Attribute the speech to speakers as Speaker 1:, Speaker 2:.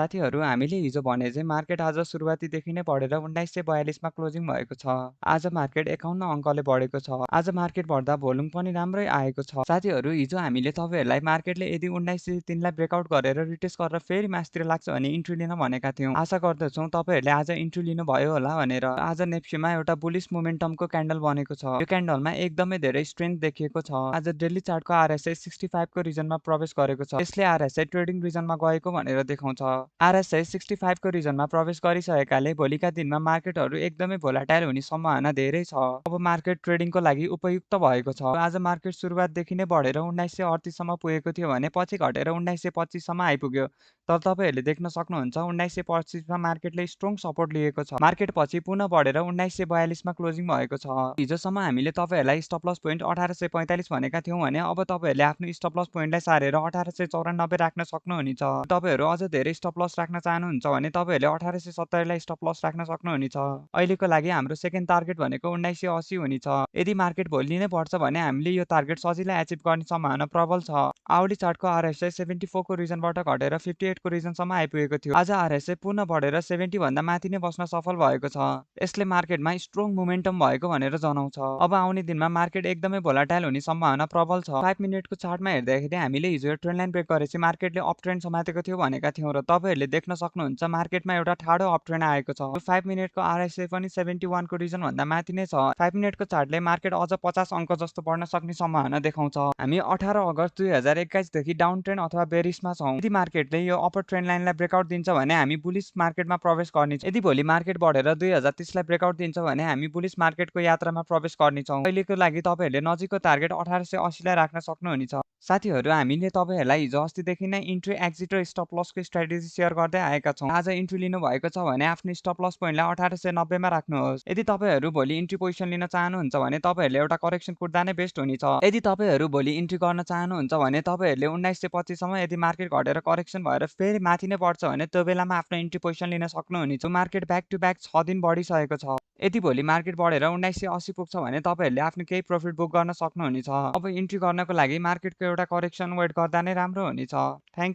Speaker 1: साथीहरू हामीले हिजो भने चाहिँ मार्केट आज सुरुवातीदेखि नै बढेर 1942 मा क्लोजिङ भएको छ। आज मार्केट 51 अङ्कले बढेको छ। आज मार्केट बढ्दा भोल्युम पनि राम्रै आएको छ। साथीहरू हिजो हामीले तपाईहरुलाई मार्केटले यदि 1903 लाई ब्रेकआउट गरेर रिटेस्ट गरेर फेरि मास्तिर लाग्छ भने इन्ट्री लिन भनेका थियौं। आशा गर्दछौं तपाईहरुले आज इन्ट्री लिनु भयो होला भनेर। आज नेप्सेमा एउटा बुलिश मोमेन्टमको क्यान्डल बनेको छ। यो क्यान्डलमा एकदमै धेरै स्ट्रेन्थ देखिएको छ। आज डेली चार्टको आरएसआई 65 को रिजनमा प्रवेश गरेको छ। यसले आरएसआई ट्रेडिङ रिजनमा गएको भनेर देखाउँछ। आरएसआई 65 को रिजनमा प्रवेश गरिसकेकाले भोलिका दिनमा मार्केटहरू एकदमै भोलाटाइल हुने सम्भावना धेरै छ। अब मार्केट ट्रेडिङको लागि उपयुक्त भएको छ। आज मार्केट सुरुवातदेखि नै बढेर 1938 सम्म पुगेको थियो भने पछि घटेर 1925 सम्म आइपुग्यो। तर तपाईहरुले देख्न सक्नुहुन्छ 1925 मा मार्केटले स्ट्रङ सपोर्ट लिएको छ। मार्केट पछि पुनः बढेर 1942 मा क्लोजिङ भएको छ। हिजोसम्म हामीले तपाईहरुलाई स्टप लस पोइन्ट 1845 भनेका थियौं भने अब तपाईहरुले आफ्नो स्टप लस पोइन्टलाई सारेर 1894 राख्न सक्नुहुनेछ। तपाईहरु अझ धेरै स्टप लस राख्न चाहनुहुन्छ भने तपाईहरुले 1870 लाई स्टप लस राख्न सक्नुहुनेछ। अहिलेको लागि हाम्रो सेकेन्ड टार्गेट भनेको 1980 हुनेछ। यदि मार्केट भोलि नै बढ्छ भने हामीले यो टार्गेट सजिलै अचिभ गर्ने सम्भावना प्रबल छ। आवली चार्टको आरएसआई 74 को रिजनबाट घटेर 58 को रिजनसम्म आइपुगेको थियो। आज आरएसआई पुनः बढेर 70 भन्दा माथि नै बस्न सफल भएको छ। यसले मार्केटमा स्ट्रङ मोमेन्टम भएको भनेर जनाउँछ। अब आउने दिनमा मार्केट एकदमै भोलाटाइल हुने सम्भावना प्रबल छ। 5 मिनेटको चार्टमा हेर्दाखेरि हामीले हिजो यो ट्रेन्ड लाइन ब्रेक गरेपछि मार्केटले अप ट्रेन्ड समातेको थियो भनेका थियौं र तपाईहरुले देख्न सक्नुहुन्छ मार्केटमा एउटा ठाडो अप ट्रेन्ड आएको छ। 5 मिनेटको आरएसआई पनि 71 को रिजन भन्दा माथि नै छ। 5 मिनेटको चार्टले मार्केट अझ 50 अङ्क जस्तो बढ्न सक्ने सम्भावना देखाउँछ। हामी 18 अगस्त 2021 देखि डाउन ट्रेन्ड अथवा बेरिशमा छौं। यदि मार्केटले यो अपर ट्रेन्ड लाइनलाई ब्रेकआउट दिन्छ भने हामी बुलिश मार्केटमा प्रवेश गर्नेछौं। यदि भोलि मार्केट बढेर 2030 लाई ब्रेकआउट दिन्छ भने हामी बुलिश मार्केटको यात्रामा प्रवेश गर्नेछौं। अहिलेको लागि तपाईहरुले नजिकको टार्गेट 1880 लाई राख्न सक्नुहुनेछ। साथीहरू हामीले तपाईहरुलाई हिजो अस्तिदेखि नै इन्ट्री एक्जिट र स्टप लसको स्ट्र्याटेजी शेयर गर्दै आएका छौं। आज इन्ट्री लिनु भएको छ भने आफ्नो स्टप लस पोइन्टलाई 1890 मा राख्नुहोस्। यदि तपाईहरु भोलि इन्ट्री पोजिसन लिन चाहनुहुन्छ भने तपाईहरुले एउटा करेक्सन कुट्दा नै बेस्ट हुनेछ। यदि तपाईहरु भोलि इन्ट्री गर्न चाहनुहुन्छ भने तपाईहरुले 1925 सम्म यदि मार्केट घटेर करेक्सन भएर फेरि माथि नै बढ्छ भने त्यो बेलामा आफ्नो इन्ट्री पोजिसन लिन सक्नुहुनेछ। मार्केट ब्याक टु ब्याक 6 दिन बढिसकेको छ। यदि भोलि मार्केट बढेर 1980 पुग्छ भने तपाईहरुले आफ्नो केही प्रफिट बुक गर्न सक्नुहुनेछ। अब इन्ट्री गर्नको लागि मार्केटको एउटा करेक्सन वेट गर्दा नै राम्रो हुनेछ। थ्यांक